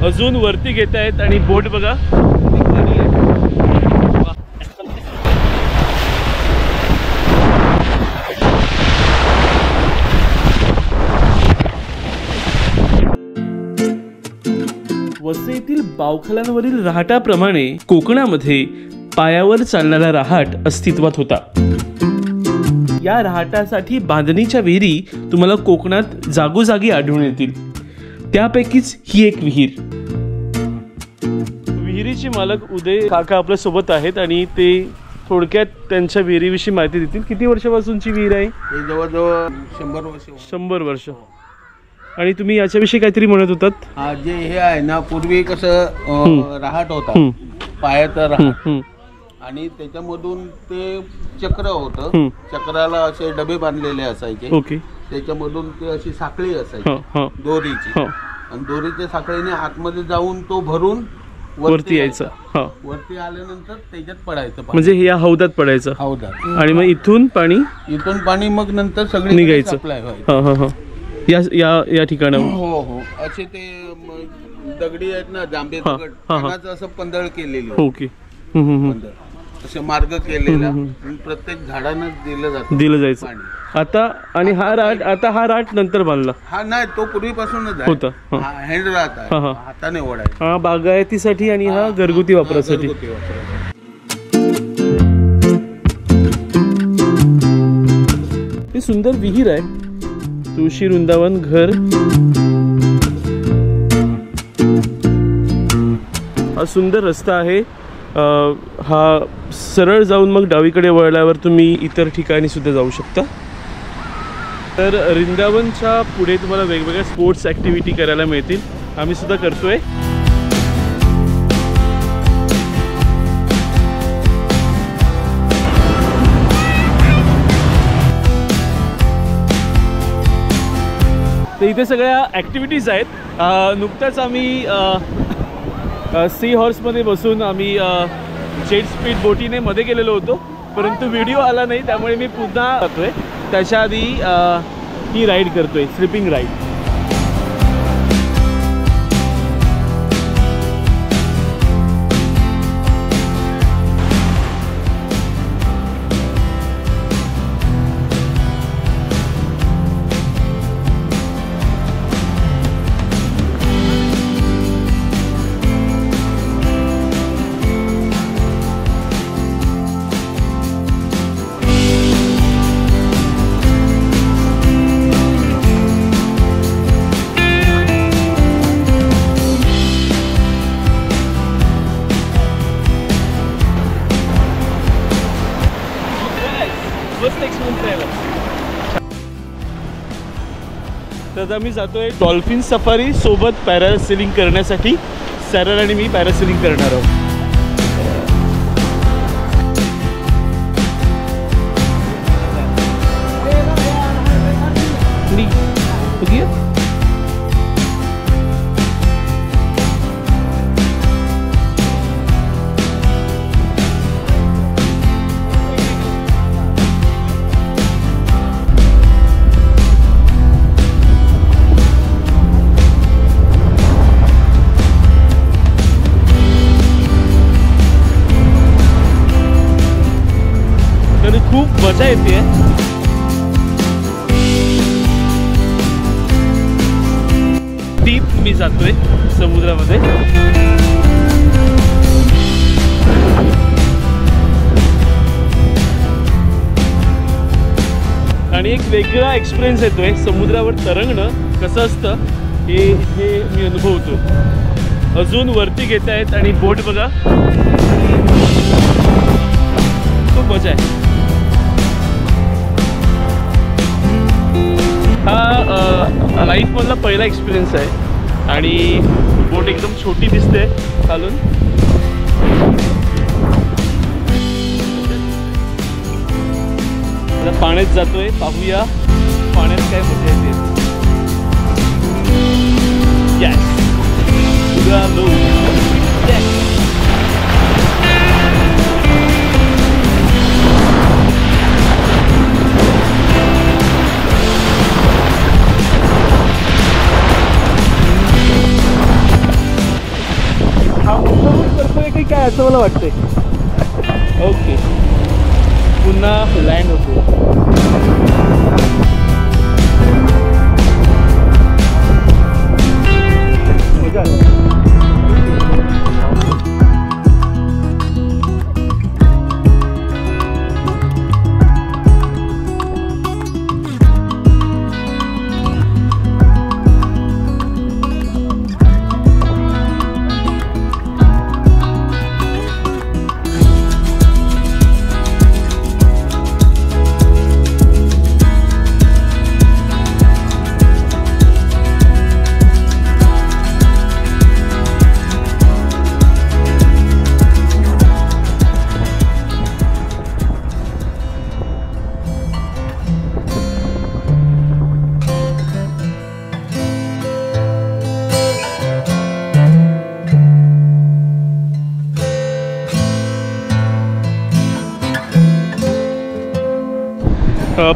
अजून वरती घेत आहेत आणि बोट बघा वसईतील बावखलांवरील रहाटाप्रमाणे कोकणामध्ये पायावर चालणारा रहाट अस्तित्वात होता। या रहाटासाठी बांधणीच्या विहिरी तुम्हाला कोकणात जागोजागी आढळून येतील। त्यापैकीच ही एक विहीर। विहिरीचे मालक उदय काका आपल्या सोबत आहेत आणि ते थोडक्यात त्यांच्या विहिरीविषयी माहिती देतील। किती वर्षापासूनची विहीर आहे? जवळजवळ 100 वर्ष। 100 वर्ष। आणि तुम्ही याच्याविषयी काहीतरी म्हणत होतात? हा, जे हे आहे ना, पूर्वी कसं रहाट होता, पायाचा रहाट, आणि त्याच्यामधून ते चक्र होतं, चक्राला असे डबे बांधलेले असायचे। ओके। त्याच्यामधून ते अशी साखळी असायची दोरीची, आणि दोरीच्या साखळीने आतमध्ये जाऊन तो भरून वरती यायचा। वरती आल्यानंतर त्याच्यात पडायचं, म्हणजे या हौदात पडायचं। हौदात। आणि मग इथून पाणी मग नंतर सगळी निघायचं। सप्लाय व्हायचं या ठिकाणावर। हो हो, असे ते दगडी आहेत ना, जांभे दगड, त्यांनाच असं पंधळ केलेली। ओके। असे मार्ग केलेला, प्रत्येक झाडांना दिलं जायचं। आता हा राट नंतर बांधला? हा नाही, तो पूर्वीपासूनच होता। हँड राहत आहे, हाताने ओढायचा। हा बागायतीसाठी आणि हा घरगुती वापरासाठी। ही सुंदर विहीर आहे, तुळशी वृंदावन घर। हा सुंदर रस्ता आहे, हा सरळ जाऊन मग डावीकडे वळल्यावर तुम्ही इतर ठिकाणी सुद्धा जाऊ शकता। तर वृंदावनच्या पुढे तुम्हाला वेगवेगळ्या स्पोर्ट्स ॲक्टिव्हिटी करायला मिळतील, आम्ही सुद्धा करतोय। तर इथे सगळ्या ॲक्टिव्हिटीज आहेत। नुकताच आम्ही सी हॉर्समध्ये बसून आम्ही जेट स्पीड बोटीने मध्ये गेलेलो होतो, परंतु व्हिडिओ आला नाही, त्यामुळे मी पुन्हा जातोय। त्याच्या आधी ही राईड करतोय, स्लिपिंग राईड। तर आम्ही जातोय डॉल्फिन सफारी सोबत पॅरासेलिंग करण्यासाठी। सॅरल आणि मी पॅरासेलिंग करणार आहोत। खूप मजा येते। डीप मी जातोय समुद्रामध्ये। आणि एक वेगळा एक्सपिरियन्स येतोय समुद्रावर तरंगणं कसं असतं हे मी अनुभवतो। अजून वरती घेत आहेत आणि बोट बघा, खूप मजा आहे। हा लाईफमधला पहिला एक्सपिरियन्स आहे आणि बोट एकदम छोटी दिसते चालून। आता पाण्यात जातोय, पाहूया पाण्यात काय मजा येते। यस, असं मला वाटतंय. ओके, पुन्हा लँड होतो. मजा आली.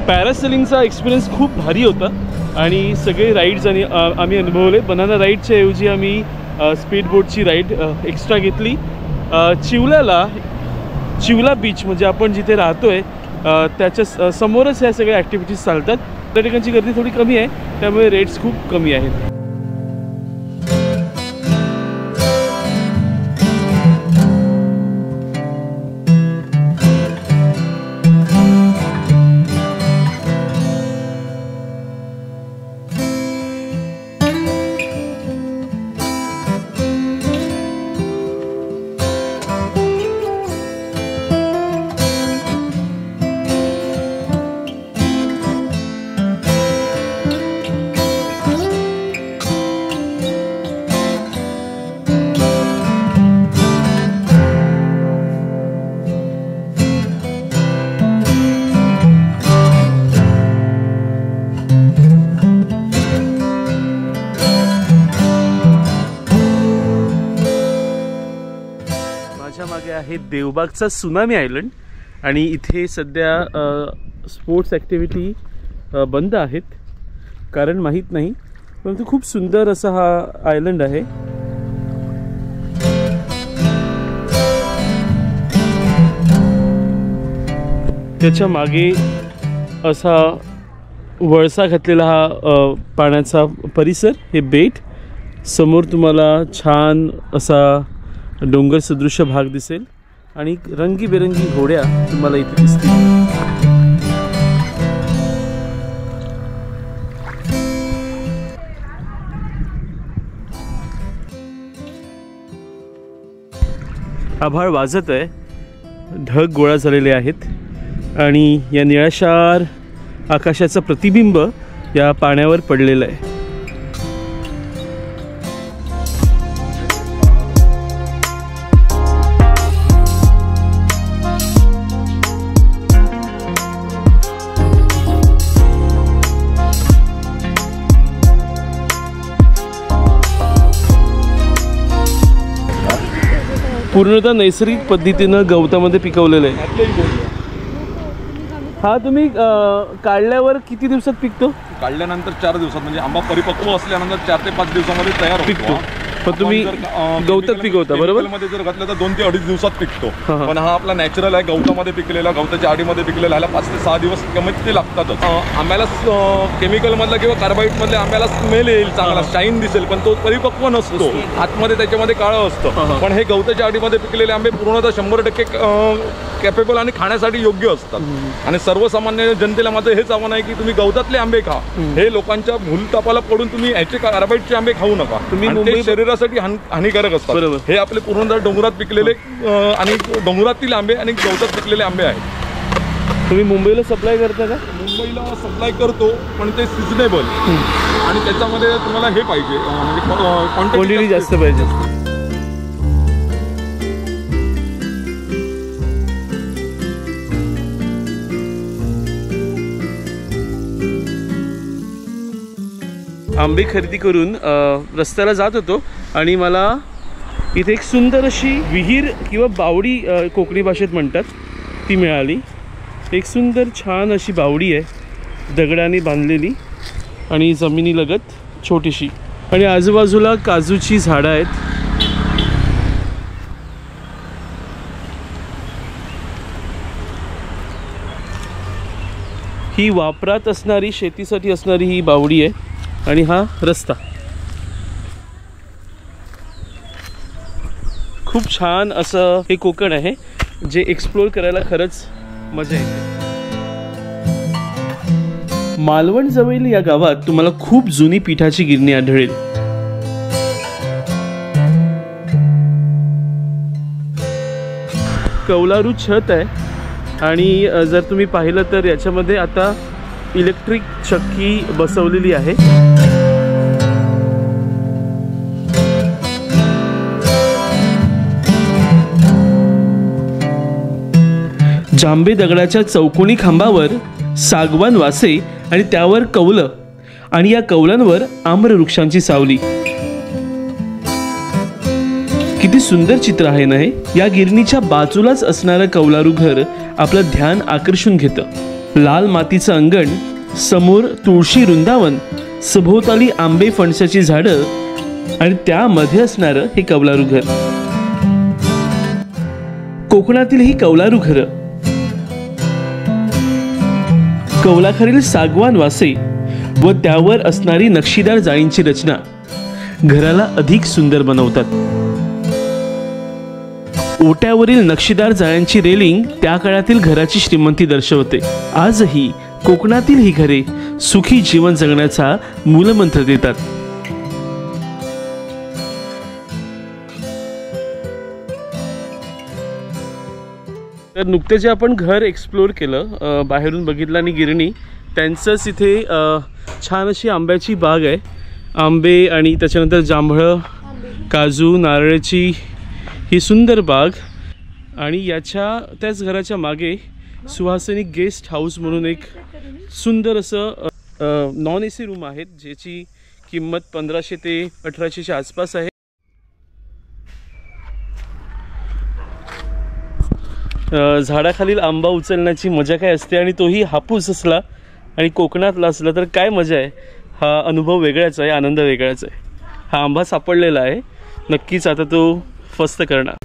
पॅरासेलिंगचा एक्सपिरियन्स खूप भारी होता आणि सगळे राईड्स आणि आम्ही अनुभवले. बनाना राईडच्या ऐवजी आम्ही स्पीड बोटची राईड एक्स्ट्रा घेतली. चिवला बीच म्हणजे आपण जिथे राहतो आहे त्याच्या समोरच ह्या सगळ्या ॲक्टिव्हिटीज चालतात. त्या ठिकाणची गर्दी थोडी कमी आहे, त्यामुळे रेट्स खूप कमी आहेत. मागे आहे देवबागचा सुनामी आयलंड आणि इथे सध्या स्पोर्ट्स ॲक्टिव्हिटी बंद आहेत, कारण माहीत नाही, परंतु खूप सुंदर असा हा आयलंड आहे. त्याच्या मागे असा वळसा घातलेला हा पाण्याचा परिसर, हे बेट. समोर तुम्हाला छान असा डोंगर सदृश्य भाग दिसेल आणि रंगीबेरंगी होड्या तुम्हाला इथे दिसतील. आभाळ वाजत आहे, ढग गोळा झालेले आहेत आणि या निळाशार आकाशाचं प्रतिबिंब या पाण्यावर पडलेलं आहे. पूर्णतः नैसर्गिक पद्धतीनं गवतामध्ये पिकवलेलं आहे. हा तुम्ही काढल्यावर किती दिवसात पिकतो? काढल्यानंतर 4 दिवसात, म्हणजे आंबा परिपक्व असल्यानंतर 4 ते 5 दिवसामध्ये तयार पिकतो. पण तुम्ही गवतात पिकवता बरोबर? मध्ये जर घातलं तर 2 ते 2.5 दिवसात पिकतो. पण हा आपला नॅचरल आहे, गवतामध्ये पिकलेला, गवताच्या आडीमध्ये पिकलेला, ह्याला 5 ते 6 दिवस कमीत ते लागतातच. आंब्याला केमिकल मधला किंवा कार्बाईड मधल्या आंब्याला स्मेल येईल, चांगला शाईन दिसेल, पण तो परिपक्व नसतो. आतमध्ये त्याच्यामध्ये काळं असतं. पण हे गवताच्या आडीमध्ये पिकलेले आंबे पूर्णतः 100% कॅपेबल आणि खाण्यासाठी योग्य असतात. आणि सर्वसामान्य जनतेला माझं हेच आव्हान आहे की तुम्ही गवतातले आंबे खा. हे लोकांच्या भूलतापाला पडून तुम्ही याचे कार्बाईडचे आंबे खाऊ नका. तुम्ही शरीरासाठी हानिकारक असतात. हे आपले पूर्णतः डोंगरात पिकलेले आणि डोंगरातील आंबे आणि गवतात पिकलेले आंबे आहेत. तुम्ही मुंबईला सप्लाय करता का? मुंबईला सप्लाय करतो, पण ते सिजनेबल आणि त्याच्यामध्ये तुम्हाला हे पाहिजे, म्हणजे क्वांटिटी जास्त पाहिजे. आंबे खरेदी करून रस्त्याला जात होतो आणि मला इथे एक सुंदर अशी विहीर किंवा बावडी कोकणी भाषेत म्हणतात ती मिळाली. एक सुंदर छान अशी बावडी आहे, दगडाने बांधलेली आणि जमिनीलगत छोटीशी, आणि आजूबाजूला काजूची झाडं आहेत. ही वापरात असणारी शेतीसाठी असणारी ही बावडी आहे आणि हा रस्ता खूप छान असं हे कोकण आहे जे एक्सप्लोर करायला खरंच मजा येते। मालवण जवळील या गावात तुम्हाला खूप जुनी पिठाची गिरणी आढळेल। कौलारू छत आहे आणि जर तुम्ही पाहिलं तर याच्यामध्ये आता इलेक्ट्रिक चक्की बसवलेली आहे। जांबे दगडाच्या चौकोनी खांबावर सागवान वासे आणि त्यावर कौलं आणि या कौलांवर आम्र वृक्षांची सावली। किती सुंदर चित्र आहे ना हे। या गिरणीच्या बाजूलाच असणारं कौलारू घर आपलं ध्यान आकर्षून घेतं। लाल मातीचं अंगण, समोर तुळशी वृंदावन, सभोवताली आंबे फणसाची झाडं आणि त्यामध्ये असणारं हे कौलारू घर। कोकणातील ही कौलारू घरं कौलाखालील सागवान वासे व त्यावर असणारी नक्षीदार जाळींची रचना घराला अधिक सुंदर बनवतात। ओट्यावरील नक्षीदार जाळ्यांची रेलिंग त्या काळातील घराची श्रीमंती दर्शवते। आजही कोकणातील ही घरे सुखी जीवन जगण्याचा मूलमंत्र देतात। तर नुकते जे आपण घर एक्सप्लोर केलं, बाहेरून बघितलं आणि गिरणी, त्यांचंच इथे छान अशी आंब्याची बाग आहे। आंबे आणि त्याच्यानंतर जांभळं, काजू, नारळाची ही सुंदर बाग आणि याच्या त्याच घराच्या मागे सुहासिनी गेस्ट हाऊस म्हणून एक सुंदर असं नॉन AC रूम आहेत ज्याची किंमत 1500 ते 1800च्या आसपास आहे। झाडाखालील आंबा उचलण्याची मजा काय असते आणि तोही हापूस असला आणि कोकणातला असला तर काय मजा आहे। हा अनुभव वेगळाच आहे, आनंद वेगळाच आहे। हा आंबा सापडलेला आहे, नक्कीच आता तो फस्त करणार।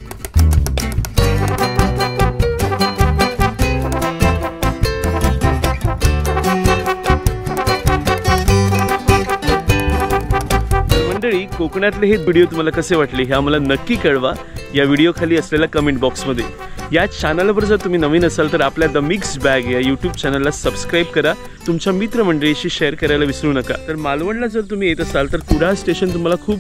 मंडळी, कोकणातले हे व्हिडिओ तुम्हाला कसे वाटले हे आम्हाला नक्की कळवा या व्हिडिओ खाली असलेल्या कमेंट बॉक्समध्ये। या चॅनलवर जर तुम्ही नवीन असाल तर आपल्या द मिक्स बॅग या यूट्यूब चॅनलला सबस्क्राईब करा, तुमच्या मित्रमंडळीशी शेअर करायला विसरू नका। तर मालवणला जर तुम्ही येत असाल तर कुडाळ स्टेशन तुम्हाला खूप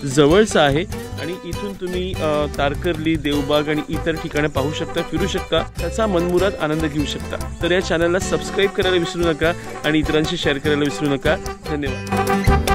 जवळचं आहे आणि इथून तुम्ही तारकर्ली, देवबाग आणि इतर ठिकाणे पाहू शकता, फिरू शकता, त्याचा मनमुराद आनंद घेऊ शकता। तर या चॅनलला सबस्क्राईब करायला विसरू नका आणि इतरांशी शेअर करायला विसरू नका। धन्यवाद।